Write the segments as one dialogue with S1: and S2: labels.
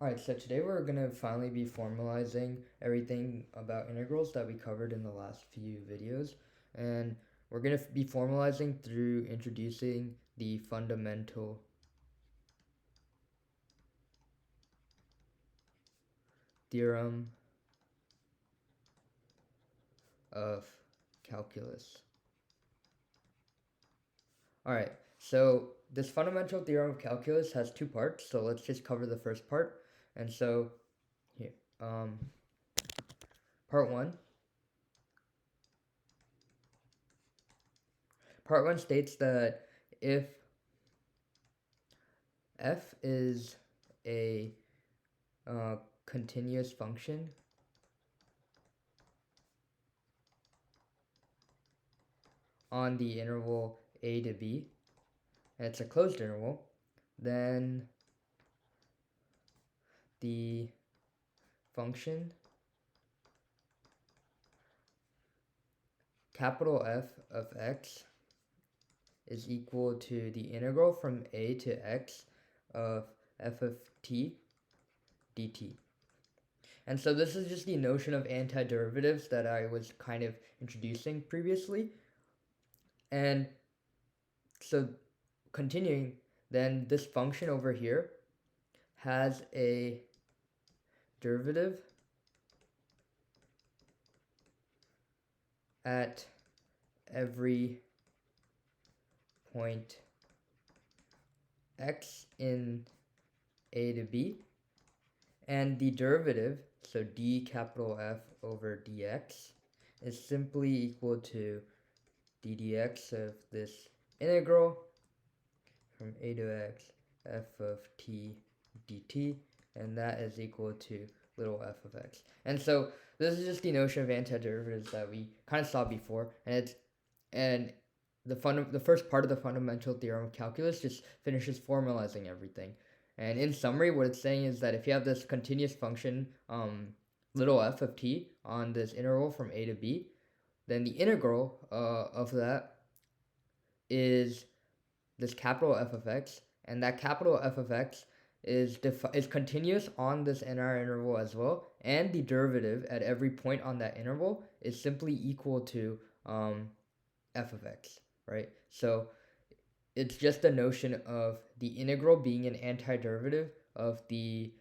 S1: Alright, so today we're going to finally be formalizing everything about integrals that we covered in the last few videos. And we're going to be formalizing through introducing the fundamental theorem of calculus. Alright, so this fundamental theorem of calculus has two parts, so let's just cover the first part. And so, here, part one. Part one states that if f is a continuous function on the interval a to b, and it's a closed interval, then the function capital F of x is equal to the integral from a to x of f of t dt. And so this is just the notion of antiderivatives that I was kind of introducing previously. And so continuing, then this function over here has a derivative at every point x in a to b, and the derivative, so d capital F over dx, is simply equal to d dx of this integral from a to x f of t dt, and that is equal to little f of x. And so this is just the notion of antiderivatives that we kind of saw before, and the first part of the fundamental theorem of calculus just finishes formalizing everything. And in summary, what it's saying is that if you have this continuous function, little f of t, on this interval from a to b, then the integral of that is this capital F of x, and that capital F of x is continuous on this entire interval as well, and the derivative at every point on that interval is simply equal to f of x, right? So it's just the notion of the integral being an antiderivative of the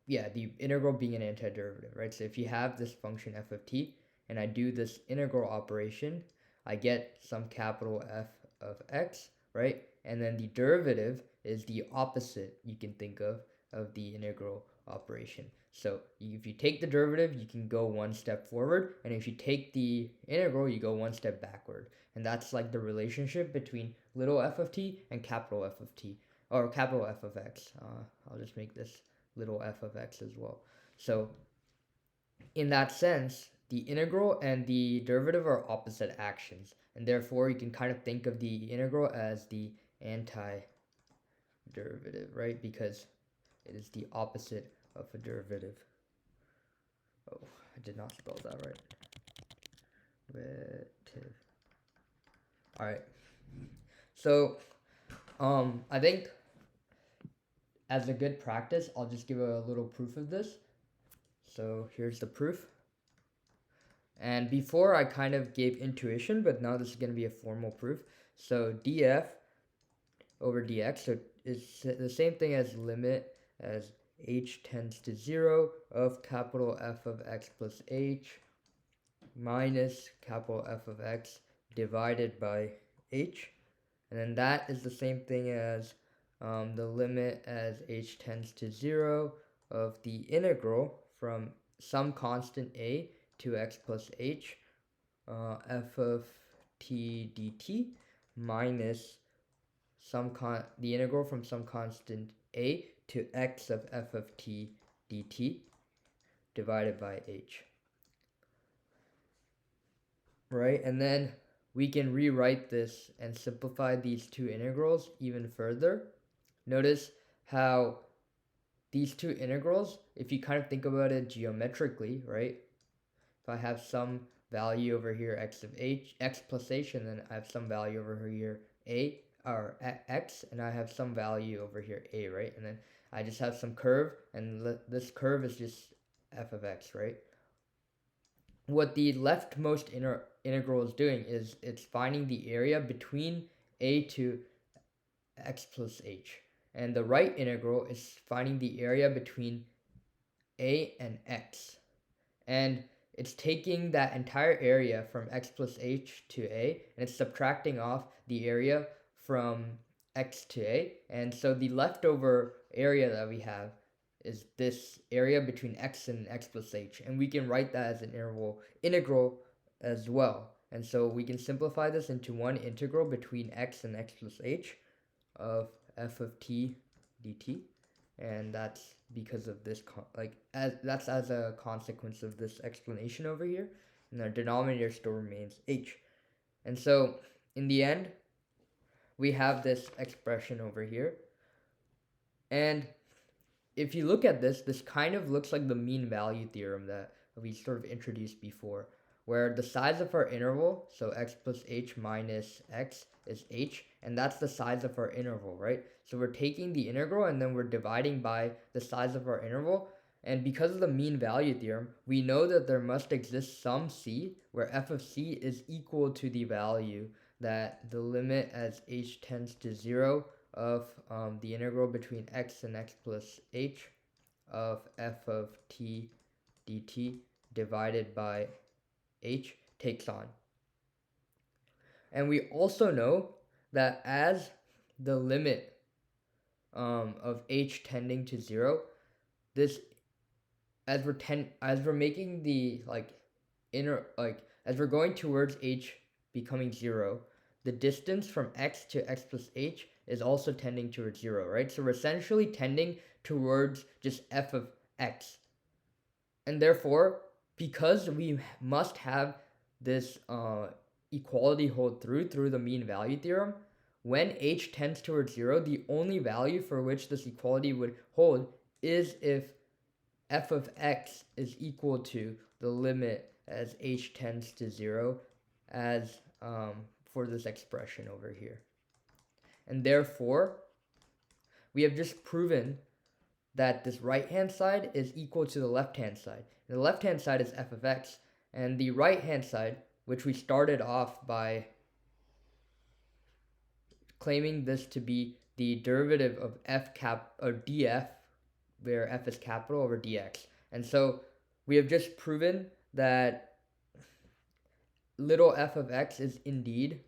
S1: integral being an antiderivative, right? So if you have this function f of t and I do this integral operation, I get some capital F of x, right? And then the derivative is the opposite, you can think of the integral operation. So if you take the derivative, you can go one step forward, and if you take the integral, you go one step backward. And that's like the relationship between little f of t and capital F of t, or capital F of x. I'll just make this little f of x as well. So in that sense, the integral and the derivative are opposite actions, and therefore you can kind of think of the integral as the antiderivative, right? Because it is the opposite of a derivative. Oh, I did not spell that right. All right. So, I think as a good practice, I'll just give a little proof of this. So here's the proof. And before I kind of gave intuition, but now this is going to be a formal proof. So df over dx, so it's the same thing as limit as h tends to 0 of capital F of x plus h minus capital F of x divided by h. And then that is the same thing as the limit as h tends to 0 of the integral from some constant a to x plus h f of t dt minus the integral from some constant a to x of f of t dt divided by h. Right, and then we can rewrite this and simplify these two integrals even further. Notice how these two integrals, if you kind of think about it geometrically, right? If I have some value over here x of h, x plus h, and then I have some value over here a, or x, and I have some value over here a, right? And then I just have some curve, and this curve is just f of x, right? What the leftmost integral is doing is it's finding the area between a to x plus h. And the right integral is finding the area between a and x. And it's taking that entire area from x plus h to a, and it's subtracting off the area from x to a. And so the leftover area that we have is this area between x and x plus h. And we can write that as an integral as well. And so we can simplify this into one integral between x and x plus h of f of t dt. And that's because of this that's as a consequence of this explanation over here, and our denominator still remains h. And so in the end we have this expression over here, and if you look at this kind of looks like the mean value theorem that we sort of introduced before, where the size of our interval, so x plus h minus x, is h, and that's the size of our interval, right? So we're taking the integral and then we're dividing by the size of our interval, and because of the mean value theorem, we know that there must exist some c where f of c is equal to the value that the limit as h tends to 0 of the integral between x and x plus h of f of t dt divided by h takes on. And we also know that as the limit of h tending to 0, this as we're making the as we're going towards h becoming 0, the distance from x to x plus h is also tending towards 0, right? So we're essentially tending towards just f of x. And therefore, because we must have this equality hold through the mean value theorem, when h tends towards 0, the only value for which this equality would hold is if f of x is equal to the limit as h tends to 0 as for this expression over here. And therefore, we have just proven that this right-hand side is equal to the left-hand side. And the left-hand side is f of x, and the right-hand side, which we started off by claiming this to be the derivative of f cap or df, where f is capital, over dx. And so we have just proven that little f of x is indeed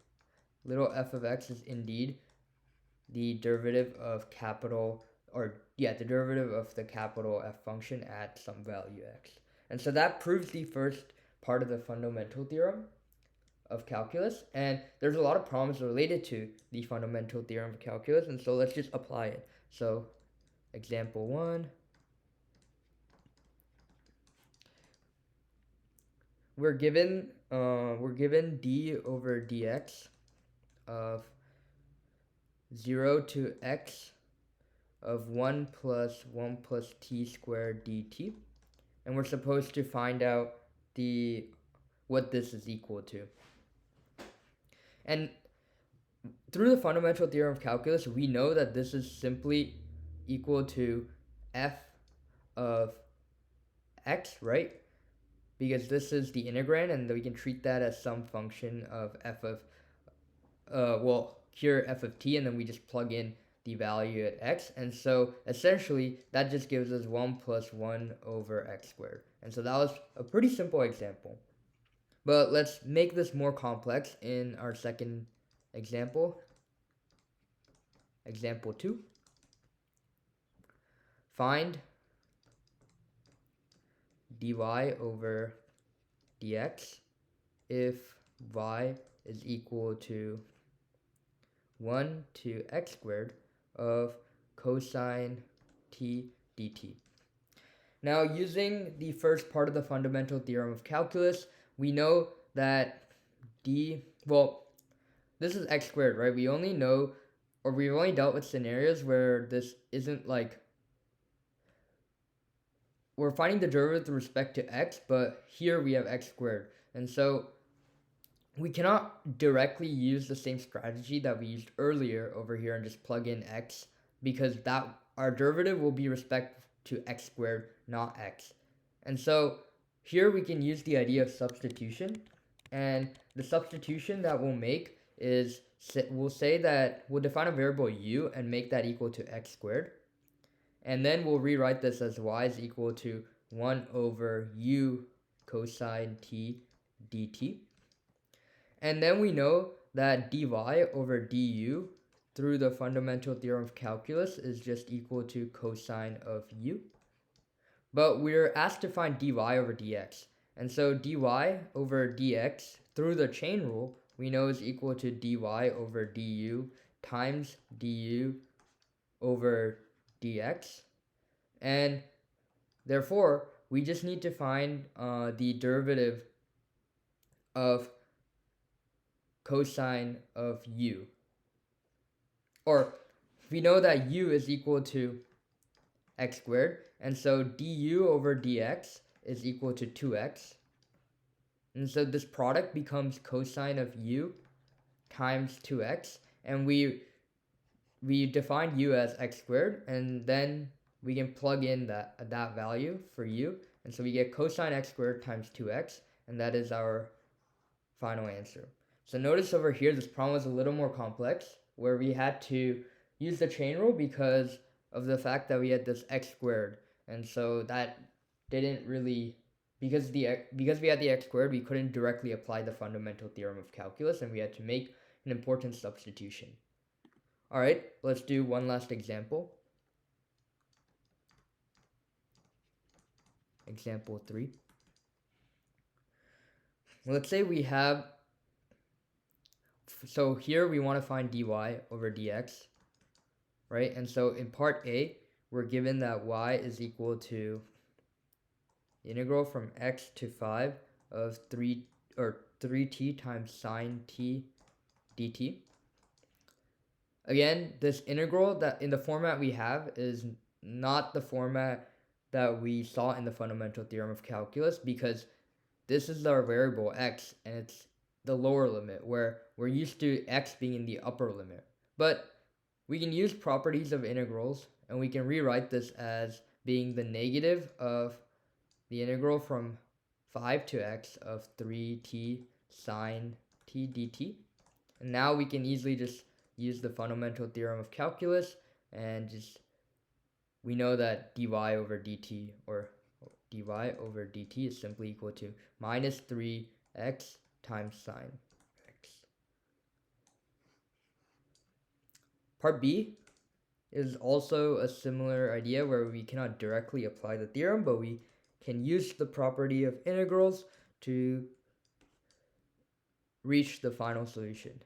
S1: the derivative of capital, the derivative of the capital F function at some value x. And so that proves the first part of the fundamental theorem of calculus, and there's a lot of problems related to the fundamental theorem of calculus, and so let's just apply it. So example 1, we're given d over dx of 0 to x of 1 plus t squared dt, and we're supposed to find out what this is equal to. And through the fundamental theorem of calculus, we know that this is simply equal to f of x, right? Because this is the integrand, and we can treat that as some function of f of here f of t, and then we just plug in the value at x, and so essentially that just gives us 1 plus 1 over x squared. And so that was a pretty simple example, but let's make this more complex in our second example. Example 2, find dy over dx if y is equal to 1 to x squared of cosine t dt. Now, using the first part of the fundamental theorem of calculus, we know that this is x squared, right? We've only dealt with scenarios where this isn't we're finding the derivative with respect to x, but here we have x squared. And so we cannot directly use the same strategy that we used earlier over here and just plug in x, because that our derivative will be respect to x squared, not x. And so here we can use the idea of substitution, and the substitution that we'll make is we'll say that we'll define a variable u and make that equal to x squared, and then we'll rewrite this as y is equal to 1 over u cosine t dt. And then we know that dy over du through the fundamental theorem of calculus is just equal to cosine of u. But we're asked to find dy over dx. And so dy over dx through the chain rule we know is equal to dy over du times du over dx. And therefore, we just need to find the derivative of cosine of u. Or we know that u is equal to x squared, and so du over dx is equal to 2x. And so this product becomes cosine of u times 2x, and we define u as x squared, and then we can plug in that value for u, and so we get cosine x squared times 2x, and that is our final answer. So notice over here this problem was a little more complex, where we had to use the chain rule because of the fact that we had this x squared, and so that didn't really, because we had the x squared, we couldn't directly apply the fundamental theorem of calculus, and we had to make an important substitution. All right, let's do one last example. Example 3. Let's say we have, so here we want to find dy over dx, right? And so in part A, we're given that y is equal to the integral from x to 5 of 3t times sine t dt. Again, this integral that in the format we have is not the format that we saw in the fundamental theorem of calculus, because this is our variable x and it's the lower limit, where we're used to x being in the upper limit. But we can use properties of integrals, and we can rewrite this as being the negative of the integral from 5 to x of 3t sine t dt. And now we can easily just use the fundamental theorem of calculus, and we know that dy over dt, or dy over dt, is simply equal to minus 3x times sine x. Part B is also a similar idea where we cannot directly apply the theorem, but we can use the property of integrals to reach the final solution.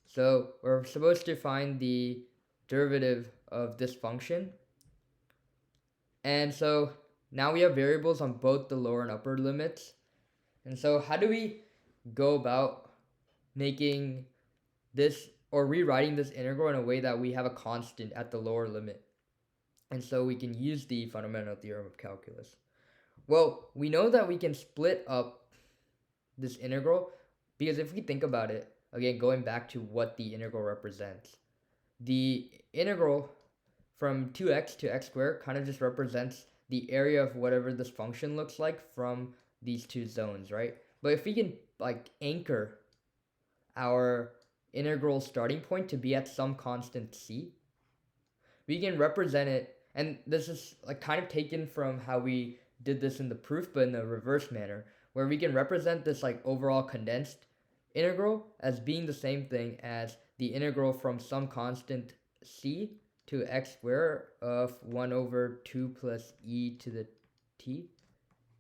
S1: So we're supposed to find the derivative of this function. And so now we have variables on both the lower and upper limits. And so how do we go about making this, or rewriting this integral in a way that we have a constant at the lower limit? And so we can use the fundamental theorem of calculus. Well, we know that we can split up this integral, because if we think about it, again, going back to what the integral represents, the integral from 2x to x squared kind of just represents the area of whatever this function looks like from these two zones, right? But if we can anchor our integral starting point to be at some constant c, we can represent it, and this is kind of taken from how we did this in the proof, but in a reverse manner, where we can represent this overall condensed integral as being the same thing as the integral from some constant c to x squared of 1 over 2 plus e to the t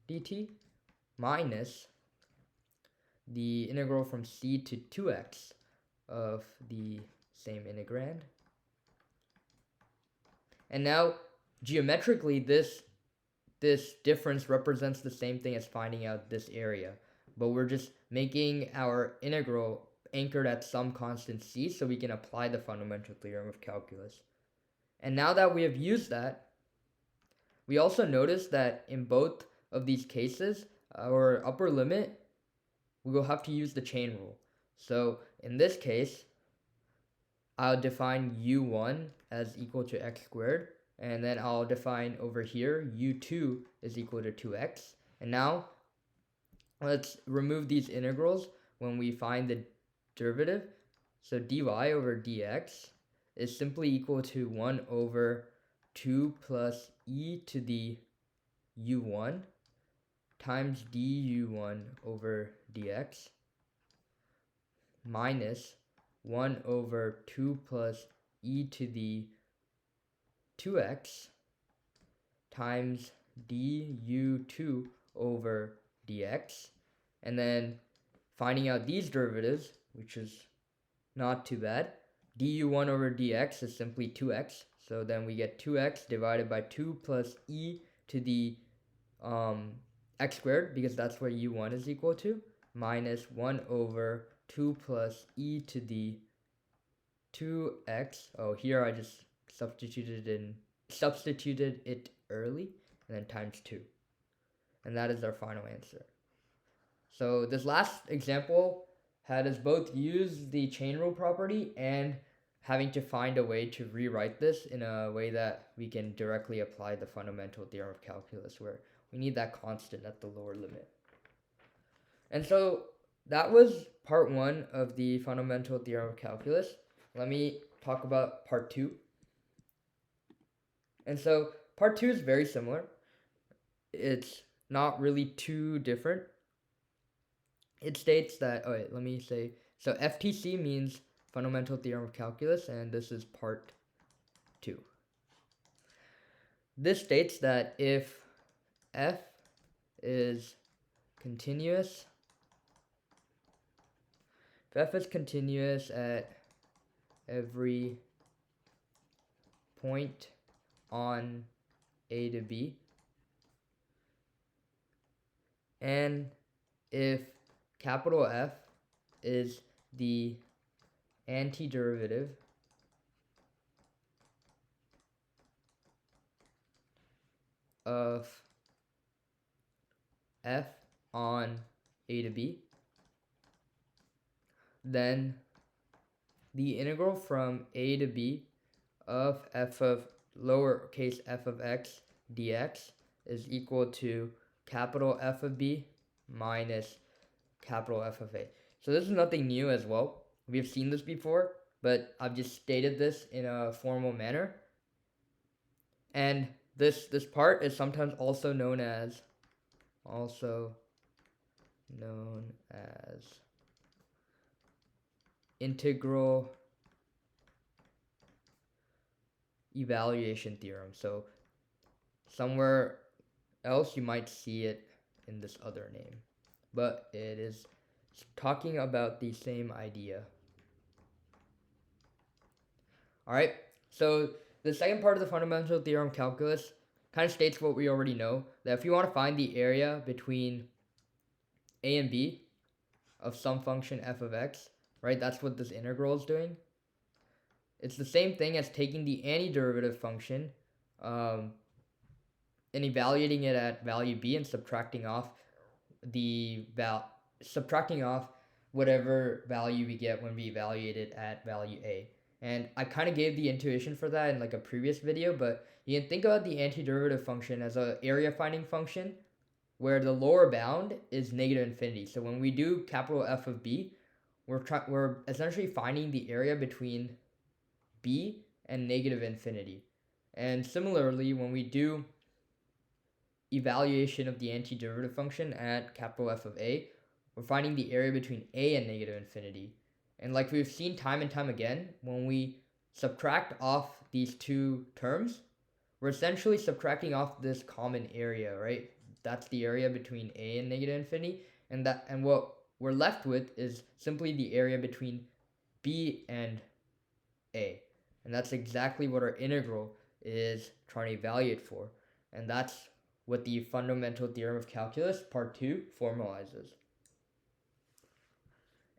S1: dt minus the integral from c to 2x of the same integrand. And now geometrically this difference represents the same thing as finding out this area, but we're just making our integral anchored at some constant c so we can apply the fundamental theorem of calculus. And now that we have used that, we also notice that in both of these cases, our upper limit, we will have to use the chain rule. So in this case, I'll define u1 as equal to x squared, and then I'll define over here u2 is equal to 2x. And now let's remove these integrals when we find the derivative. So dy over dx is simply equal to 1 over 2 plus e to the u1 times du1 over dx minus 1 over 2 plus e to the 2x times du2 over dx. And then finding out these derivatives, which is not too bad. du1 over dx is simply 2x. So then we get 2x divided by 2 plus e to the x squared, because that's what u1 is equal to, minus 1 over 2 plus e to the 2x. Oh, here I just substituted it early, and then times 2. And that is our final answer. So this last example had us both use the chain rule property and having to find a way to rewrite this in a way that we can directly apply the fundamental theorem of calculus, where we need that constant at the lower limit. And so that was part 1 of the fundamental theorem of calculus. Let me talk about part 2. And so part 2 is very similar. It's not really too different. It states that, so FTC means fundamental theorem of calculus, and this is part 2. This states that if f is continuous, at every point on A to B, and if capital F is the antiderivative of f on A to B, then the integral from A to B of f of lowercase f of x dx is equal to capital F of B minus capital F of A. So this is nothing new as well. We've seen this before, but I've just stated this in a formal manner. And this part is sometimes also known as integral evaluation theorem. So somewhere else you might see it in this other name, but it is talking about the same idea. Alright, so the second part of the fundamental theorem of calculus kind of states what we already know, that if you want to find the area between a and b of some function f of x, right, that's what this integral is doing. It's the same thing as taking the antiderivative function and evaluating it at value b and subtracting off whatever value we get when we evaluate it at value a. And I kind of gave the intuition for that in like a previous video, but you can think about the antiderivative function as an area finding function where the lower bound is negative infinity. So when we do capital F of b, we're essentially finding the area between b and negative infinity. And similarly, when we do evaluation of the antiderivative function at capital F of a, we're finding the area between a and negative infinity. And like we've seen time and time again, when we subtract off these two terms, we're essentially subtracting off this common area, right? That's the area between a and negative infinity, and what we're left with is simply the area between b and a. And that's exactly what our integral is trying to evaluate for. And that's what the fundamental theorem of calculus, part 2, formalizes.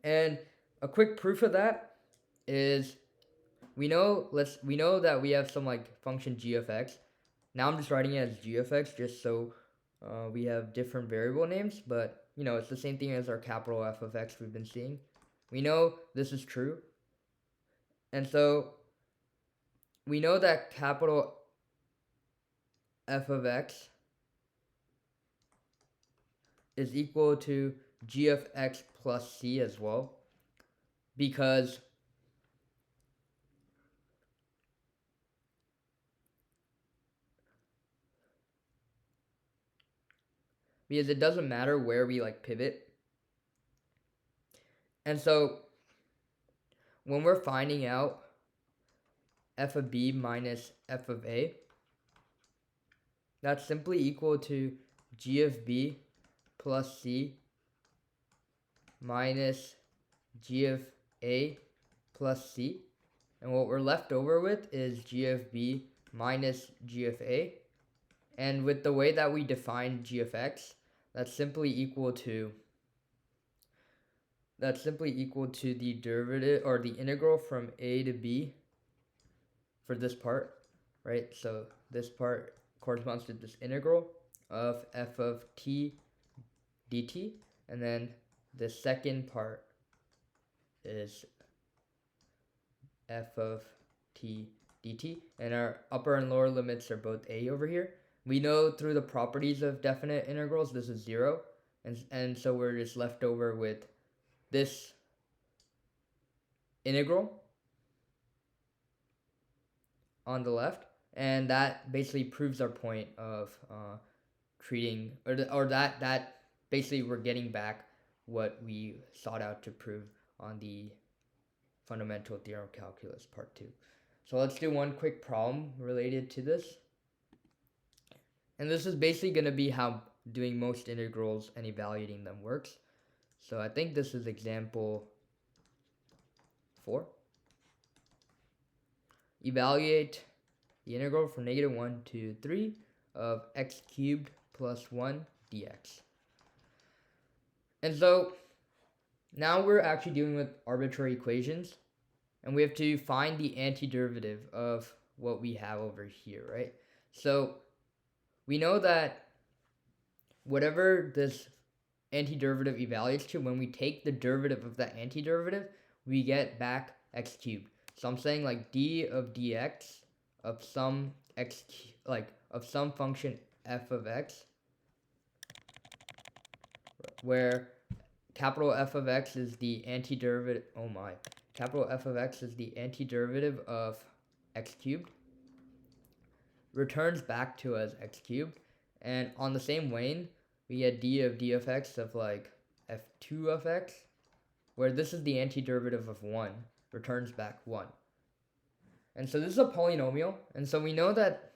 S1: And a quick proof of that is we know that we have some like function g of x. Now I'm just writing it as g of x just so we have different variable names, but you know, it's the same thing as our capital F of x we've been seeing. We know this is true. And so we know that capital f of x is equal to g of x plus c as well, because it doesn't matter where we like pivot. And so when we're finding out f of b minus f of a, that's simply equal to g of b plus c minus g of a plus c. And what we're left over with is g of b minus g of a. And with the way that we define g of x, that's simply equal to the derivative or the integral from a to b for this part, right? So this part corresponds to this integral of f of t dt, and then the second part is f of t dt, and our upper and lower limits are both a over here. We know through the properties of definite integrals this is 0, and so we're just left over with this integral on the left, and that basically proves our point of treating, or that basically we're getting back what we sought out to prove on the Fundamental Theorem of Calculus Part 2. So let's do one quick problem related to this. And this is basically going to be how doing most integrals and evaluating them works. So I think this is example 4. Evaluate the integral from -1 to 3 of x cubed plus 1 dx. And so now we're actually dealing with arbitrary equations, and we have to find the antiderivative of what we have over here, right? So we know that whatever this antiderivative evaluates to, when we take the derivative of that antiderivative, we get back x cubed. So I'm saying like d of dx of some x, like of some function f of x, where capital F of x is the antiderivative. Oh my! Capital F of x is the antiderivative of x cubed. Returns back to us x cubed, and on the same wane, we get d of x of like f2 of x, where this is the antiderivative of 1, returns back 1. And so this is a polynomial, and so we know that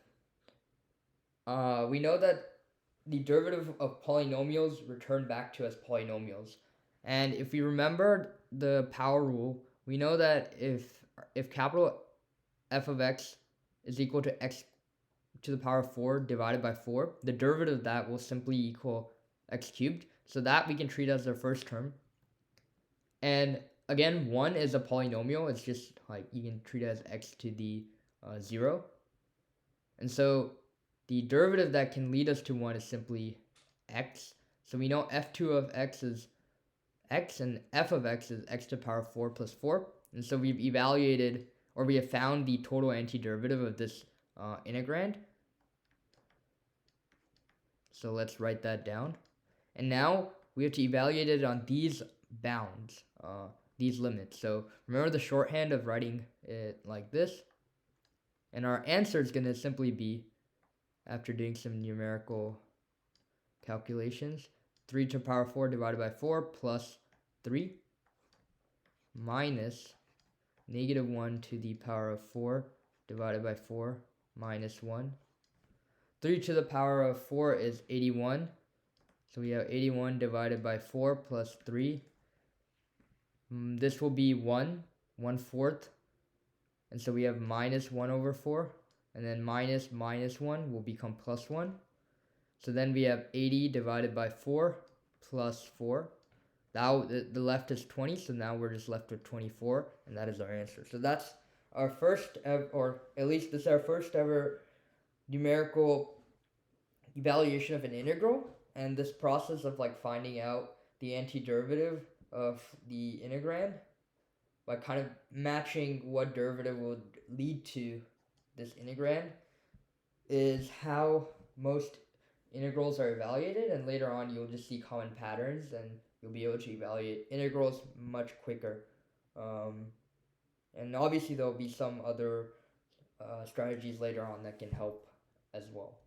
S1: the derivative of polynomials return back to us polynomials. And if we remember the power rule, we know that if capital F of x is equal to x to the power of 4 divided by 4, the derivative of that will simply equal x cubed. So that we can treat as our first term. And again, 1 is a polynomial. It's just like you can treat it as x to the 0. And so the derivative that can lead us to 1 is simply x. So we know f2 of x is x, and f of x is x to the power of 4 plus 4. And so we've evaluated, or we have found the total antiderivative of this integrand. So let's write that down. And now we have to evaluate it on these bounds, these limits. So remember the shorthand of writing it like this. And our answer is going to simply be, after doing some numerical calculations, 3 to the power of 4 divided by 4 plus 3 minus -1 to the power of 4 divided by 4 minus 1. 3 to the power of 4 is 81. So we have 81 divided by 4 plus 3. This will be 1/4. And so we have minus 1 over 4. And then minus 1 will become plus 1. So then we have 80 divided by 4 plus 4. Now the left is 20, so now we're just left with 24, and that is our answer. So that's our first ever, or at least this is our first ever numerical evaluation of an integral. And this process of like finding out the antiderivative of the integrand by kind of matching what derivative would lead to this integrand is how most integrals are evaluated, and later on you'll just see common patterns and you'll be able to evaluate integrals much quicker. And obviously there'll be some other strategies later on that can help as well.